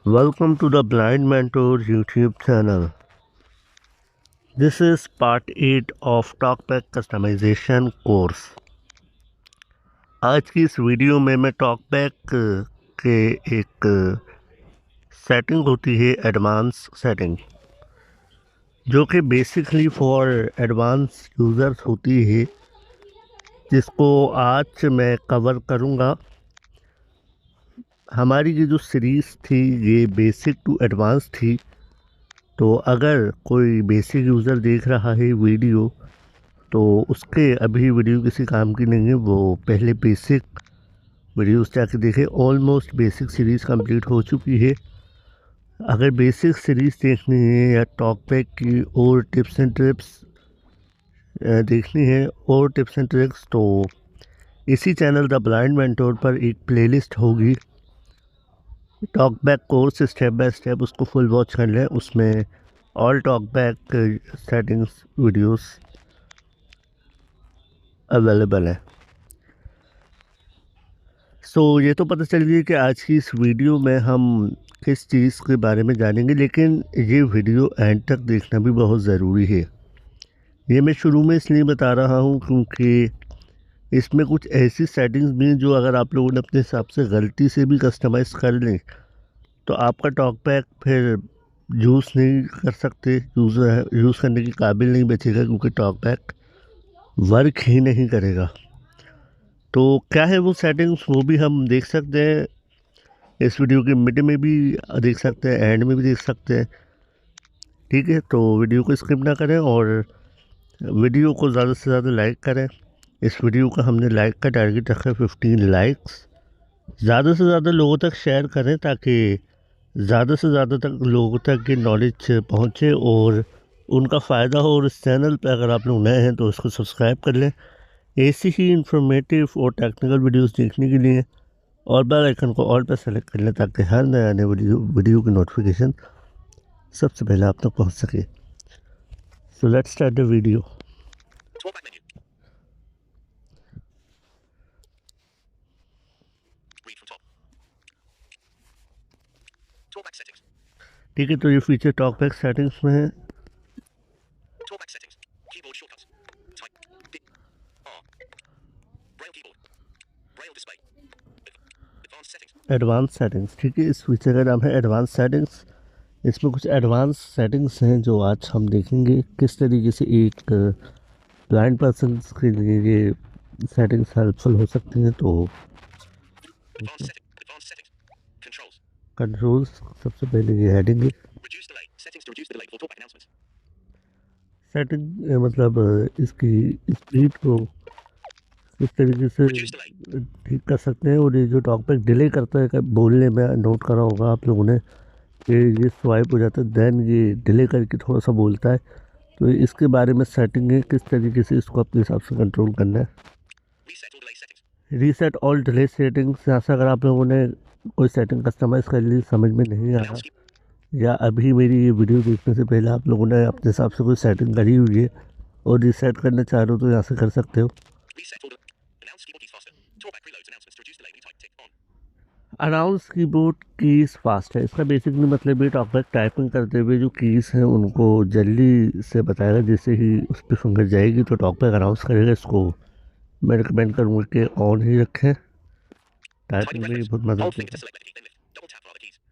Welcome to the Blind Mentor YouTube channel. This is part 8 of TalkBack Customization course. आज की इस video में मैं TalkBack के एक सेटिंग होती है एडवांस सेटिंग, जो कि बेसिकली फॉर एडवांस यूज़र्स होती है, जिसको आज मैं कवर करूँगा। हमारी ये जो सीरीज़ थी ये बेसिक टू एडवांस थी, तो अगर कोई बेसिक यूज़र देख रहा है वीडियो तो उसके अभी वीडियो किसी काम की नहीं है, वो पहले बेसिक वीडियोस जाके देखे। ऑलमोस्ट बेसिक सीरीज़ कंप्लीट हो चुकी है। अगर बेसिक सीरीज़ देखनी है या टॉकबैक की और टिप्स एंड ट्रिक्स देखनी है और टिप्स एंड ट्रिक्स, तो इसी चैनल द ब्लाइंड मेंटोर पर एक प्लेलिस्ट होगी talkback course step by step, उसको फुल वॉच कर लें। उसमें all talkback settings videos available है। ये तो पता चल गया कि आज की इस वीडियो में हम किस चीज़ के बारे में जानेंगे, लेकिन ये वीडियो एंड तक देखना भी बहुत ज़रूरी है। ये मैं शुरू में इसलिए बता रहा हूँ क्योंकि इसमें कुछ ऐसी सेटिंग्स भी हैं जो अगर आप लोगों ने अपने हिसाब से गलती से भी कस्टमाइज़ कर लें तो आपका टॉकबैक फिर यूज़ नहीं कर सकते, यूज़ करने के काबिल नहीं बचेगा, क्योंकि टॉकबैक वर्क ही नहीं करेगा। तो क्या है वो सेटिंग्स, वो भी हम देख सकते हैं। इस वीडियो के मिड में भी देख सकते हैं, एंड में भी देख सकते हैं। ठीक है, तो वीडियो को स्किप ना करें और वीडियो को ज़्यादा से ज़्यादा लाइक करें। इस वीडियो का हमने लाइक का टारगेट रखा है 15 लाइक्स। ज़्यादा से ज़्यादा लोगों तक शेयर करें ताकि ज़्यादा से ज़्यादा तक लोगों तक ये नॉलेज पहुँचे और उनका फ़ायदा हो। और इस चैनल पर अगर आप लोग नए हैं तो इसको सब्सक्राइब कर लें ऐसी ही इंफॉर्मेटिव और टेक्निकल वीडियोस देखने के लिए, और बेल आइकन को ऑल पर सेलेक्ट कर लें ताकि हर नया आने वीडियो की नोटिफिकेशन सबसे पहले आप तक पहुंच सके। So let's start the video. ठीक है, तो ये फीचर टॉकबैक सेटिंग्स में है। एडवांस सेटिंग्स, ठीक है, इस फीचर का नाम है एडवांस सेटिंग्स। इसमें कुछ एडवांस सेटिंग्स हैं जो आज हम देखेंगे किस तरीके से एक ब्लाइंड पर्सन के लिए ये सेटिंग्स हेल्पफुल हो सकती हैं। तो कंट्रोल्स, सबसे पहले ये हेडिंग है सेटिंग, मतलब इसकी स्पीड को किस तरीके से ठीक कर सकते हैं। और ये जो टॉकबैक डिले करता है बोलने में, नोट करा होगा आप लोगों ने कि ये स्वाइप हो जाता है देन ये डिले करके थोड़ा सा बोलता है। तो इसके बारे में सेटिंग है किस तरीके से इसको अपने हिसाब से कंट्रोल करना है। रीसेट ऑल डिले सेटिंग्स, यहाँ से अगर आप लोगों ने कोई सेटिंग कस्टमाइज़ कर ली, समझ में नहीं आ रहा, या अभी मेरी ये वीडियो देखने से पहले आप लोगों ने अपने हिसाब से कोई सेटिंग करी हुई है और रीसेट करना चाह रहे हो तो यहाँ से कर सकते हो। अनाउंस कीबोर्ड कीज़ फास्ट है, इसका बेसिकली मतलब ये टॉकबैक टाइपिंग करते हुए जो कीज़ हैं उनको जल्दी से बताएगा। जैसे ही उस पर फिंगर जाएगी तो टॉकबैक अनाउंस करेगा। इसको मैं रिकमेंड करूँगा कि ऑन ही रखें, टाइपिंग में बहुत मदद देगा।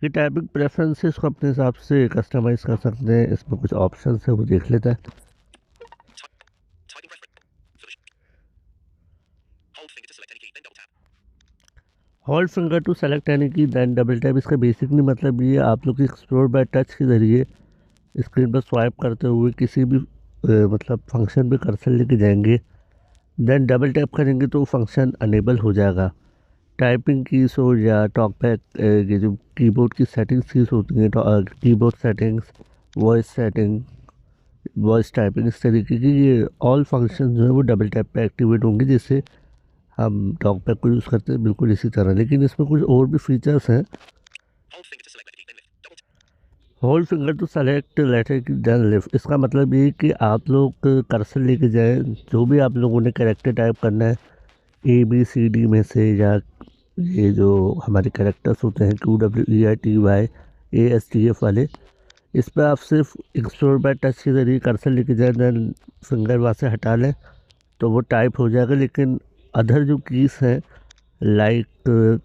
ये टाइपिंग प्रेफरेंसेस को अपने हिसाब से कस्टमाइज़ कर सकते हैं। इसमें कुछ ऑप्शन है वो देख लेते हैं। Hold finger to select any key then double tap, इसका बेसिकली मतलब ये आप लोग एक्सप्लोर बाय टच के ज़रिए स्क्रीन पर स्वाइप करते हुए किसी भी मतलब फंक्शन पे कर्सर लेके जाएंगे, देन डबल टैप करेंगे तो फंक्शन अनेबल हो जाएगा। टाइपिंग कीज़ हो या टॉकबैक ये जो कीबोर्ड की सेटिंग्स कीज़ होती हैं, keyboard settings, voice setting, voice typing, इस तरीके की ये ऑल फंक्शन जो है वो डबल टैप पे एक्टिवेट होंगे, जिससे हम टॉकबैक को यूज़ करते हैं बिल्कुल इसी तरह। लेकिन इसमें कुछ और भी फीचर्स हैं। Hold finger to select letter key then lift, इसका मतलब ये कि आप लोग कर्सर लेके जाएं, जो भी आप लोगों ने कैरेक्टर टाइप करना है ABCD में से, या ये जो हमारे कैरेक्टर्स होते हैं QWERTY ASTF वाले। इस पर आप सिर्फ एक्सप्लोर बाय टच के ज़रिए कर्सर लेके जाए, देन फिंगर वहाँ से हटा लें तो वो टाइप हो जाएगा। लेकिन अदर जो कीज़ हैं लाइक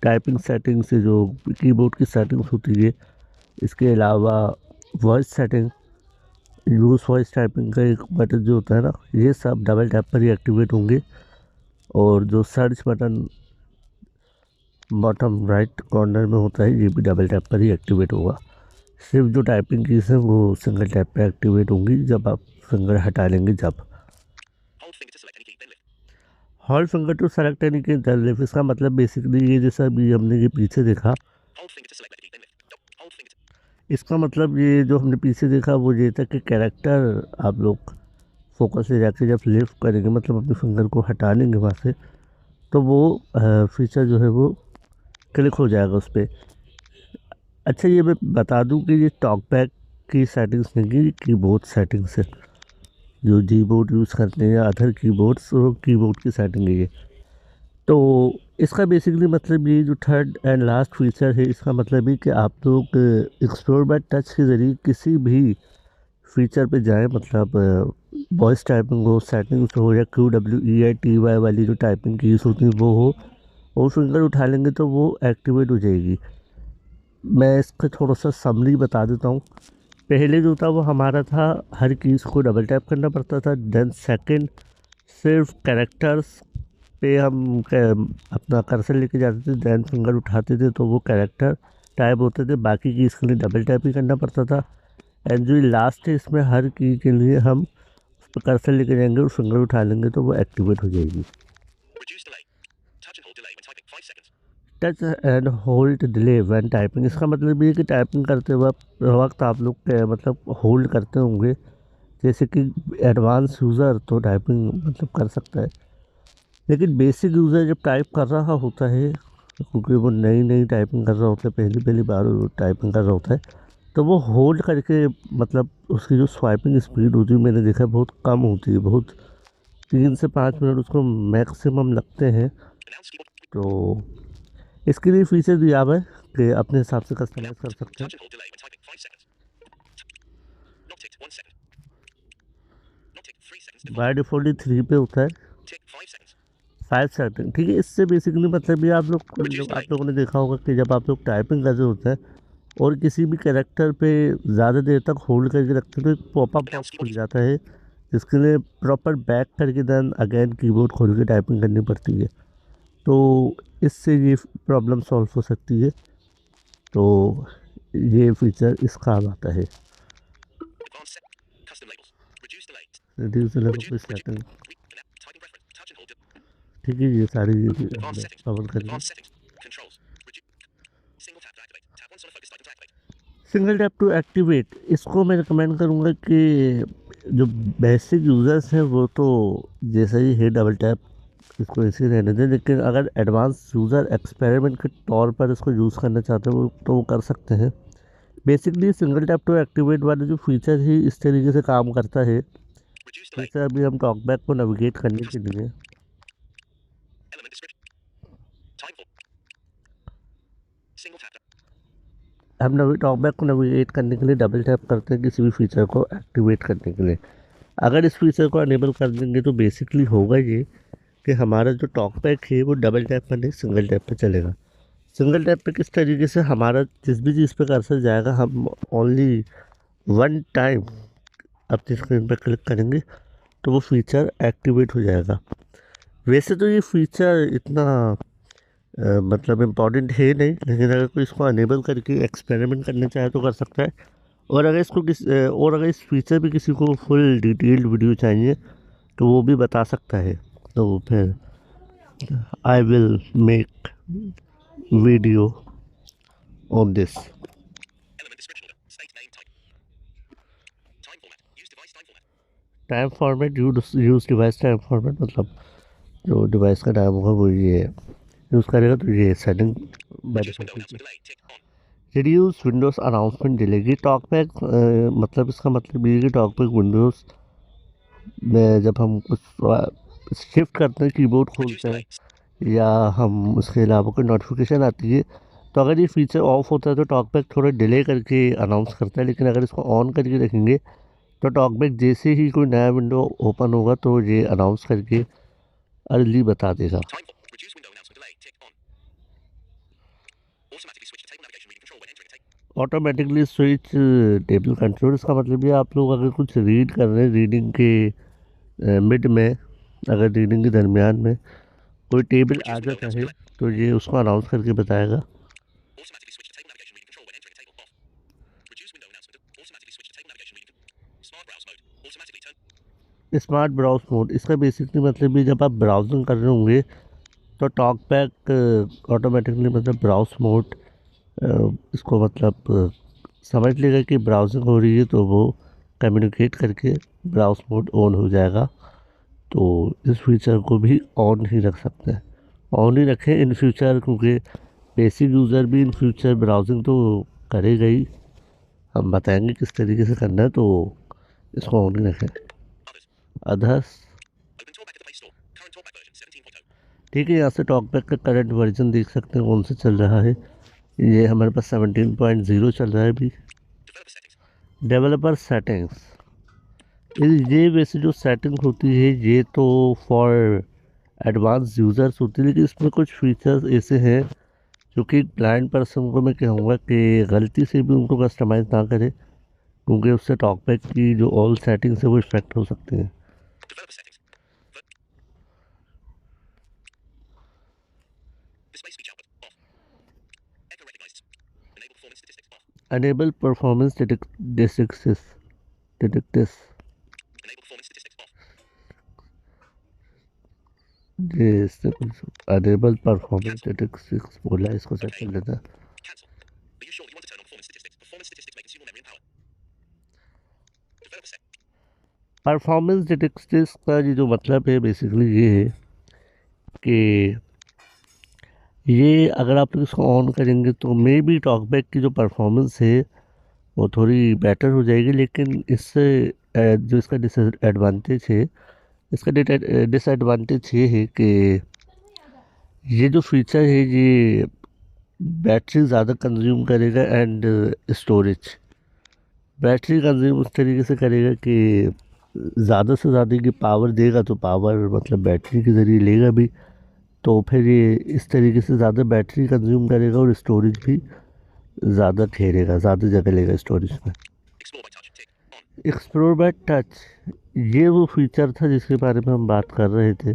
टाइपिंग सेटिंग से जो कीबोर्ड की सेटिंग्स होती है, इसके अलावा voice setting, use voice typing का एक बटन जो होता है ना, ये सब डबल टैप पर ही एक्टिवेट होंगे। और जो search button bottom right corner में होता है, ये भी डबल टैप पर ही एक्टिवेट होगा। सिर्फ जो टाइपिंग कीज़ हैं वो सिंगल टैप पे एक्टिवेट होंगी जब आप फिंगर हटा लेंगे। जब hold finger to select any key lift, इसका मतलब बेसिकली ये जैसा अभी हमने ये पीछे देखा, इसका मतलब ये जो हमने पीछे देखा वो ये था कि कैरेक्टर आप लोग फोकस से जाके जब लिफ्ट करेंगे, मतलब अपने फिंगर को हटा लेंगे वहाँ से, तो वो फीचर जो है वो क्लिक हो जाएगा उस पर। अच्छा, ये मैं बता दूं कि ये टॉकबैक की सेटिंग्स नहीं, कीबोर्ड सेटिंग्स है। जो कीबोर्ड यूज़ करते हैं या अदर कीबोर्ड्स, वो कीबोर्ड की सेटिंग है ये। तो इसका बेसिकली मतलब ये जो थर्ड एंड लास्ट फीचर है, इसका मतलब ये कि आप लोग एक्सप्लोर बाय टच के ज़रिए किसी भी फीचर पे जाएं, मतलब वॉइस टाइपिंग हो, सेटिंग्स हो, या QWERTY वाली जो टाइपिंग कीज़ होती है वो हो, और फिंगर उठा लेंगे तो वो एक्टिवेट हो जाएगी। मैं इसका थोड़ा सा समरी बता देता हूँ। पहले जो था वो हमारा था हर कीज़ को डबल टैप करना पड़ता था। देन सेकंड, सिर्फ कैरेक्टर्स पे हम अपना कर्सर लेके जाते थे, देन फिंगर उठाते थे तो वो कैरेक्टर टाइप होते थे। बाकी कीज़ के लिए डबल टैप ही करना पड़ता था। एंड जो लास्ट है, इसमें हर की के लिए हम उस पर कर्सर लेके जाएंगे और फिंगर उठा लेंगे तो वो एक्टिवेट हो जाएगी। Touch and hold delay when typing, इसका मतलब ये है कि टाइपिंग करते वक्त आप लोग मतलब होल्ड करते होंगे। जैसे कि एडवांस यूज़र तो टाइपिंग मतलब कर सकता है, लेकिन बेसिक यूज़र जब टाइप कर रहा होता है, क्योंकि वो नई नई टाइपिंग कर रहा होता है, पहली पहली बार वो टाइपिंग कर रहा होता है, तो वो होल्ड करके मतलब उसकी जो स्वाइपिंग स्पीड होती है, मैंने देखा बहुत कम होती है। बहुत 3 से 5 मिनट उसको मैक्सिमम लगते हैं। तो इसके लिए फीचर दिया हुआ है कि अपने हिसाब से कस्टमाइज़ कर सकते हैं। बाय डिफ़ॉल्ट 3 पे होता है, 5 सेकंड, ठीक है। इससे बेसिकली मतलब ये आप लोगों ने देखा होगा कि जब आप लोग टाइपिंग कर रहे होते हैं और किसी भी कैरेक्टर पे ज़्यादा देर तक होल्ड करके रखते हैं तो एक पॉपअप बॉक्स खुल जाता है, जिसके लिए प्रॉपर बैक करके देन अगेन कीबोर्ड खोल के टाइपिंग करनी पड़ती है। तो इससे ये प्रॉब्लम सॉल्व हो सकती है। तो ये फीचर इस काम आता है। रिड्यूस लेवल सेटिंग, ठीक है, ये सारी कवर करेंगे। सिंगल टैप टू एक्टिवेट, इसको मैं रिकमेंड करूँगा कि जो बेसिक यूज़र्स हैं वो तो जैसा ही है डबल टैप इसको ऐसे रहने दें, लेकिन अगर एडवांस यूज़र एक्सपेरिमेंट के तौर पर इसको यूज़ करना चाहते हैं वो तो वो कर सकते हैं। Basically single tap to activate वाला जो फीचर है इस तरीके से काम करता है। जैसे अभी हम टॉकबैक को नेविगेट करने के लिए हम टॉकबैक को नेविगेट करने के लिए डबल टैप करते हैं किसी भी फीचर को एक्टिवेट करने के लिए। अगर इस फीचर को अनेबल कर देंगे तो बेसिकली होगा ये कि हमारा जो टॉकबैक है वो डबल टैप पर नहीं सिंगल टैप पर चलेगा। सिंगल टैप पे किस तरीके से हमारा जिस भी चीज़ पे कर्सर जाएगा हम ओनली वन टाइम अपनी स्क्रीन पर क्लिक करेंगे तो वो फीचर एक्टिवेट हो जाएगा। वैसे तो ये फीचर इतना मतलब इम्पॉर्टेंट है नहीं, लेकिन अगर कोई इसको अनेबल करके एक्सपेरिमेंट करना चाहे तो कर सकता है। और अगर इस फीचर पे किसी को फुल डिटेल्ड वीडियो चाहिए तो वो भी बता सकता है, तो फिर I will make video on this. Time format, use device time format, मतलब जो डिवाइस का टाइम होगा वो ये यूज़ करेगा। तो ये setting by default reduce Windows announcement delay की टॉकबैक, मतलब इसका मतलब ये है कि टॉकबैक विंडोज़ में जब हम कुछ शिफ्ट करते हैं, कीबोर्ड खोलते हैं, या हम उसके अलावा कोई नोटिफिकेशन आती है तो अगर ये फीचर ऑफ होता है तो टॉकबैक थोड़ा डिले करके अनाउंस करता है, लेकिन अगर इसको ऑन करके रखेंगे तो टॉकबैक जैसे ही कोई नया विंडो ओपन होगा तो ये अनाउंस करके अर्ली बता देगा। ऑटोमेटिकली स्विच टेबल कंट्रोल, इसका मतलब ये आप लोग अगर कुछ रीड कर रहे हैं, रीडिंग के मिड में, अगर रीडिंग के दरमियान में कोई टेबल आ जाता है तो ये उसको अनाउंस करके बताएगा। स्मार्ट ब्राउज मोड, इसका बेसिकली मतलब ये जब आप ब्राउजिंग कर रहे होंगे तो टॉकबैक ऑटोमेटिकली मतलब ब्राउज मोड इसको मतलब समझ लेगा कि ब्राउजिंग हो रही है तो वो कम्युनिकेट करके ब्राउज मोड ऑन हो जाएगा। तो इस फीचर को भी ऑन ही रख सकते हैं, ऑन ही रखें इन फ्यूचर, क्योंकि बेसिक यूज़र भी इन फ्यूचर ब्राउजिंग तो करेगा ही। हम बताएंगे किस तरीके से करना है, तो इसको ऑन ही रखें। अदर्स, ठीक है, यहाँ से टॉकबैक का करंट वर्जन देख सकते हैं कौन सा चल रहा है। ये हमारे पास 17.0 चल रहा है अभी। डेवलपर सेटिंग्स, ये वैसे जो सेटिंग होती है ये तो फॉर एडवांस यूज़र्स होती है, लेकिन इसमें कुछ फीचर्स ऐसे हैं जो कि ब्लाइंड पर्सन को मैं कहूँगा कि गलती से भी उनको कस्टमाइज़ ना करे, क्योंकि उससे टॉकबैक की जो ऑल सेटिंग्स है वो इफेक्ट हो सकती हैं। अनेबल परफॉर्मेंस डिटेक्टिस, ये इससे कुछ अनेबल परफॉर्मेंस स्टैटिस्टिक्स बोला है, इसको सेट कर लेता है। परफॉर्मेंस स्टैटिस्टिक्स का ये जो मतलब है बेसिकली ये है कि ये अगर आप लोग इसको ऑन करेंगे तो मे बी टॉकबैक की जो परफॉर्मेंस है वो थोड़ी बेटर हो जाएगी, लेकिन इससे जो इसका डिसएडवांटेज है, इसका डिसएडवांटेज ये है कि ये जो फीचर है ये बैटरी ज़्यादा कंज्यूम करेगा एंड स्टोरेज, बैटरी कंज्यूम उस तरीके से करेगा कि ज़्यादा से ज़्यादा की पावर देगा तो पावर मतलब बैटरी के ज़रिए लेगा भी, तो फिर ये इस तरीके से ज़्यादा बैटरी कंज्यूम करेगा और स्टोरेज भी ज़्यादा घेरेगा, ज़्यादा जगह लेगा स्टोरेज में। एक्सप्लोर बाय टच, ये वो फीचर था जिसके बारे में हम बात कर रहे थे,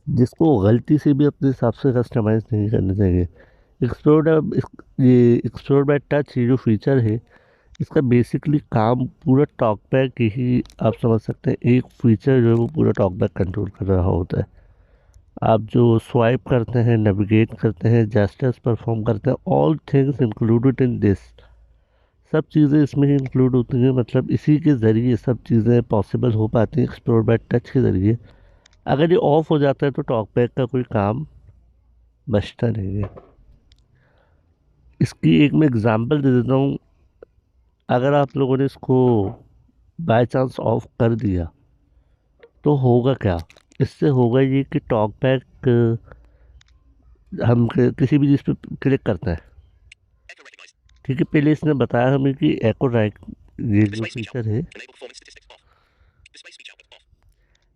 जिसको गलती से भी अपने हिसाब से कस्टमाइज़ नहीं करना चाहिए। ये एक्सप्लोर बाय टच ये जो फीचर है इसका बेसिकली काम पूरा टॉकबैक ही, आप समझ सकते हैं एक फीचर जो है वो पूरा टॉकबैक कंट्रोल कर रहा होता है। आप जो स्वाइप करते हैं, नेविगेट करते हैं, जेस्चर्स परफॉर्म करते हैं, all things included in this, सब चीज़ें इसमें ही इंक्लूड होती हैं, मतलब इसी के ज़रिए सब चीज़ें पॉसिबल हो पाती हैं एक्सप्लोर बाय टच के ज़रिए। अगर ये ऑफ हो जाता है तो टॉकबैक का कोई काम बचता नहीं है। इसकी एक मैं एग्ज़ाम्पल दे देता हूँ। अगर आप लोगों ने इसको बाय चांस ऑफ कर दिया तो होगा क्या, इससे होगा ये कि टॉकबैक हम किसी भी चीज़ पे क्लिक करते हैं, ठीक है, पहले इसने बताया हमें कि एको राइट, ये जो फीचर है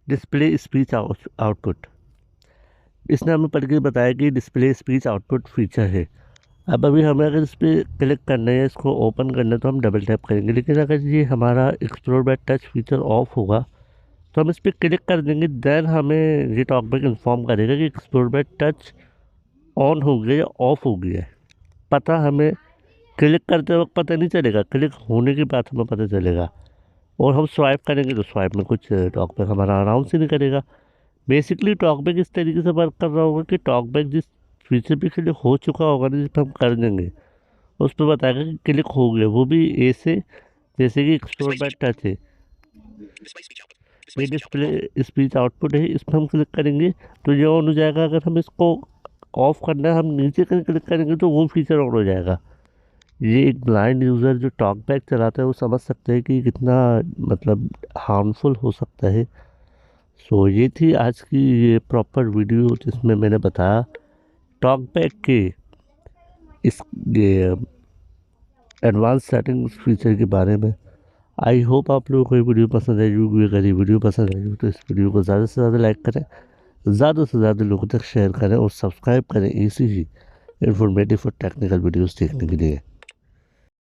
डिस्प्ले स्पीच आउटपुट, इसने हमें पढ़ के बताया कि डिस्प्ले स्पीच आउटपुट फीचर है। अब अभी हमें अगर इस पर क्लिक करना है, इसको ओपन करना है तो हम डबल टैप करेंगे, लेकिन अगर ये हमारा explore by touch feature off होगा तो हम इस पर क्लिक कर देंगे, देन हमें ये टॉकबैक इन्फॉर्म करेगा कि एक्सप्लोर बाय टच ऑन हो गया या ऑफ हो गया है। पता हमें क्लिक करते वक्त पता नहीं चलेगा, क्लिक होने के बाद हमें पता चलेगा, और हम स्वाइप करेंगे तो स्वाइप में कुछ टॉकबैक हमारा अनाउंस ही नहीं करेगा। बेसिकली टॉकबैक इस तरीके से वर्क कर रहा होगा कि टॉकबैक जिस फीचर पे क्लिक हो चुका होगा ना, जिस पर हम कर देंगे उस पर बताएगा कि क्लिक हो गया, वो भी ऐसे जैसे कि एक्सप्लोर बाय टच है, ये डिस्प्ले स्पीच आउटपुट है, इस पर हम क्लिक करेंगे तो ये ऑन हो जाएगा। अगर हम इसको ऑफ करना है, हम नीचे कर क्लिक करेंगे तो वो फीचर ऑन हो जाएगा। ये एक ब्लाइंड यूज़र जो टॉकबैक चलाता है वो समझ सकते हैं कि कितना मतलब हार्मफुल हो सकता है। सो ये थी आज की ये प्रॉपर वीडियो जिसमें मैंने बताया टॉकबैक के इस एडवांस सेटिंग्स फीचर के बारे में। आई होप आप लोगों को ये वीडियो पसंद आई होगी। अगर ये वीडियो पसंद आई हो तो इस वीडियो को ज़्यादा से ज़्यादा लाइक करें, ज़्यादा से ज़्यादा लोगों तक शेयर करें और सब्सक्राइब करें इसी ही इन्फॉर्मेटिव और टेक्निकल वीडियोस देखने के लिए।